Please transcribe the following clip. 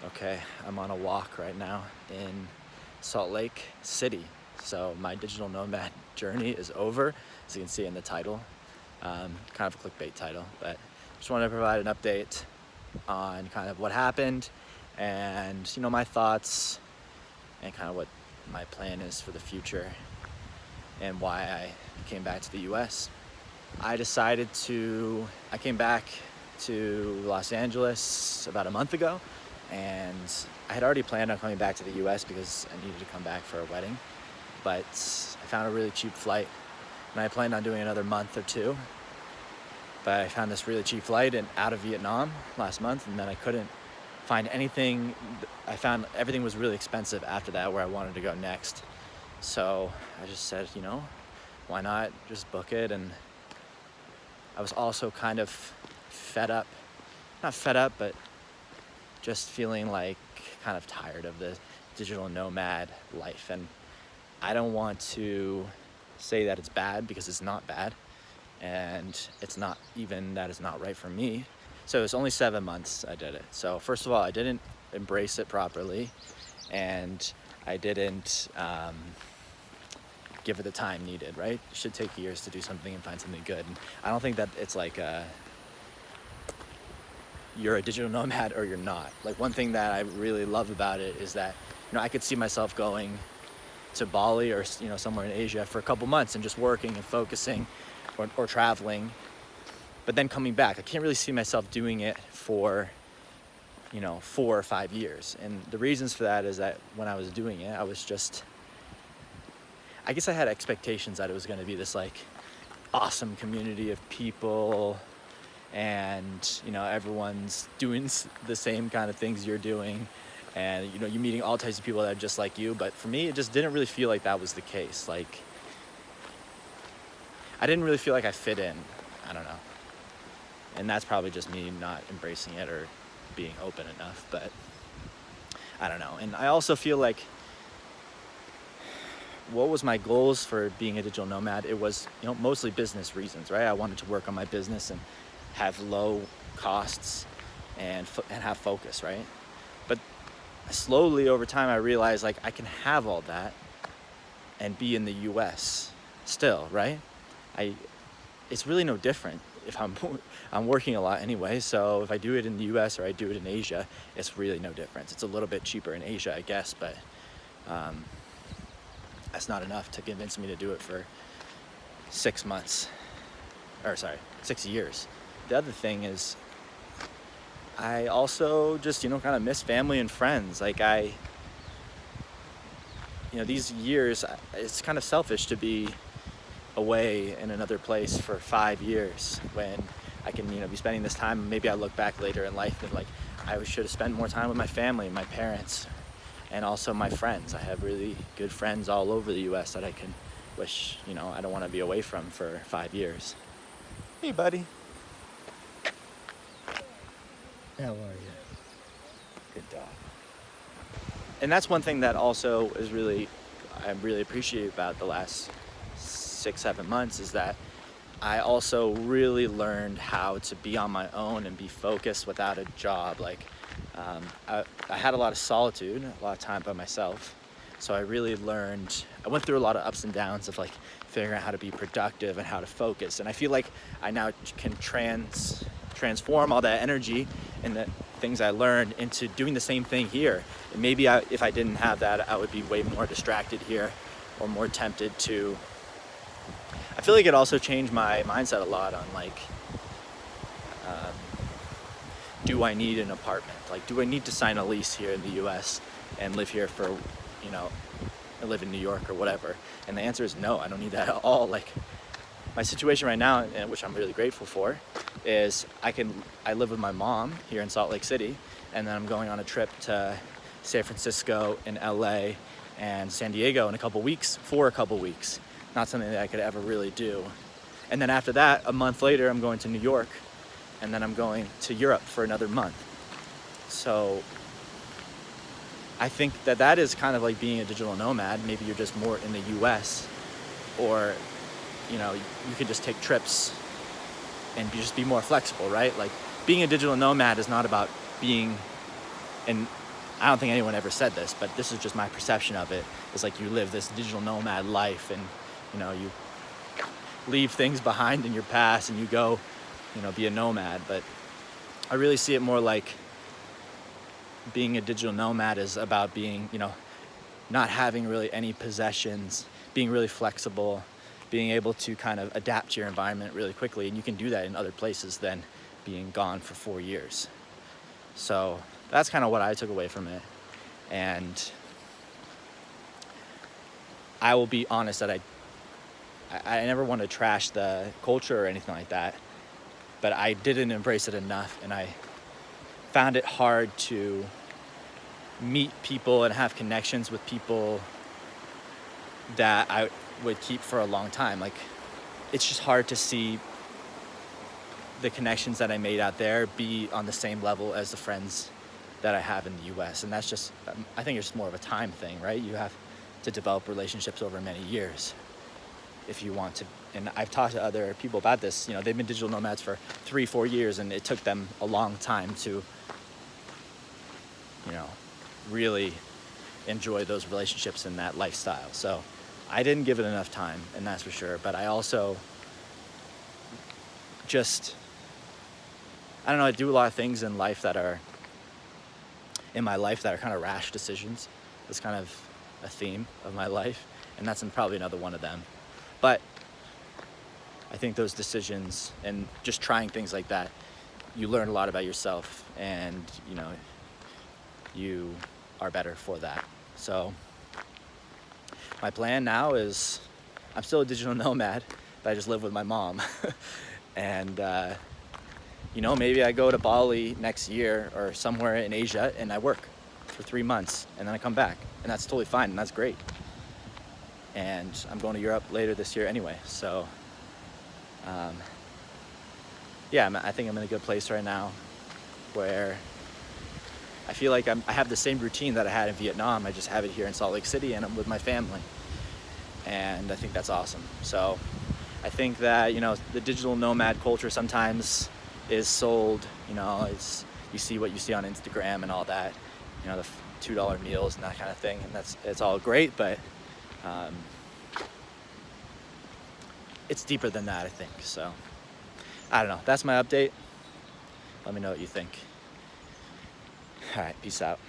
Okay, I'm on a walk right now in Salt Lake City. So my digital nomad journey is over, as you can see in the title. Kind of a clickbait title, but just wanted to provide an update on kind of what happened and my thoughts and kind of what my plan is for the future and why I came back to the US. I came back to Los Angeles about a month ago, and I had already planned on coming back to the US because I needed to come back for a wedding, but I found a really cheap flight, and I planned on doing another month or two, but I found this really cheap flight out of Vietnam last month, and then I couldn't find anything. I found everything was really expensive after that where I wanted to go next. So I just said, why not just book it? And I was also kind of not fed up, but just feeling like kind of tired of the digital nomad life. And I don't want to say that it's bad, because it's not bad. And it's not even that it's not right for me. So it's only 7 months I did it. So first of all, I didn't embrace it properly, and I didn't give it the time needed, right? It should take years to do something and find something good. And I don't think that it's like you're a digital nomad or you're not. Like, one thing that I really love about it is that, I could see myself going to Bali or, somewhere in Asia for a couple months and just working and focusing or traveling, but then coming back. I can't really see myself doing it for, 4 or 5 years. And the reasons for that is that when I was doing it, I guess I had expectations that it was going to be this like awesome community of people, and everyone's doing the same kind of things you're doing, and you're meeting all types of people that are just like you. But for me, it just didn't really feel like that was the case. Like, I didn't really feel like I fit in. I don't know, and that's probably just me not embracing it or being open enough, but I don't know. And I also feel like, what was my goals for being a digital nomad? It was, mostly business reasons, right? I wanted to work on my business and have low costs and have focus, right? But slowly over time, I realized, like, I can have all that and be in the US still, right? It's really no different if I'm working a lot anyway. So if I do it in the US or I do it in Asia, it's really no difference. It's a little bit cheaper in Asia, I guess, but that's not enough to convince me to do it for 6 months. 6 years. The other thing is, I also just, kind of miss family and friends. Like, these years, it's kind of selfish to be away in another place for 5 years when I can, be spending this time. Maybe I look back later in life and, like, I should have spent more time with my family, my parents, and also my friends. I have really good friends all over the US that I can wish, I don't want to be away from for 5 years. Hey, buddy. How are you? Good dog. And that's one thing that also is I really appreciate about the last 6-7 months, is that I also really learned how to be on my own and be focused without a job. Like, I had a lot of solitude, a lot of time by myself. So I really learned, I went through a lot of ups and downs of, like, figuring out how to be productive and how to focus. And I feel like I now can transform all that energy and the things I learned into doing the same thing here. And maybe if I didn't have that, I would be way more distracted here, or more tempted to. I feel like it also changed my mindset a lot on, like, do I need an apartment? Like, do I need to sign a lease here in the US and live here for, I live in New York or whatever? And the answer is no, I don't need that at all. Like, my situation right now, and which I'm really grateful for, is I live with my mom here in Salt Lake City, and then I'm going on a trip to San Francisco and LA and San Diego for a couple weeks. Not something that I could ever really do. And then after that, a month later, I'm going to New York, and then I'm going to Europe for another month. So I think that is kind of like being a digital nomad. Maybe you're just more in the US, or you could just take trips and just be more flexible, right? Like, being a digital nomad is not about being I don't think anyone ever said this, but this is just my perception of it. It's like you live this digital nomad life, and you leave things behind in your past and you go, be a nomad. But I really see it more like being a digital nomad is about being, not having really any possessions, being really flexible, being able to kind of adapt to your environment really quickly. And you can do that in other places than being gone for 4 years. So that's kind of what I took away from it. And I will be honest that I never want to trash the culture or anything like that, but I didn't embrace it enough, and I found it hard to meet people and have connections with people that I would keep for a long time. Like, it's just hard to see the connections that I made out there be on the same level as the friends that I have in the US. And that's just, I think it's just more of a time thing, right? You have to develop relationships over many years if you want to. And I've talked to other people about this. They've been digital nomads for 3-4 years, and it took them a long time to, really enjoy those relationships and that lifestyle. So I didn't give it enough time, and that's for sure. But I also I don't know, I do a lot of things in life that are kind of rash decisions. It's kind of a theme of my life, and that's probably another one of them. But I think those decisions and just trying things like that, you learn a lot about yourself, and you are better for that. So my plan now is, I'm still a digital nomad, but I just live with my mom. And maybe I go to Bali next year or somewhere in Asia and I work for 3 months and then I come back, and that's totally fine, and that's great. And I'm going to Europe later this year anyway. So I think I'm in a good place right now where I feel like I have the same routine that I had in Vietnam. I just have it here in Salt Lake City, and I'm with my family. And I think that's awesome. So I think that, the digital nomad culture sometimes is sold, it's, you see what you see on Instagram and all that, the $2 meals and that kind of thing. And it's all great, but it's deeper than that, I think. So I don't know. That's my update. Let me know what you think. All right, peace out.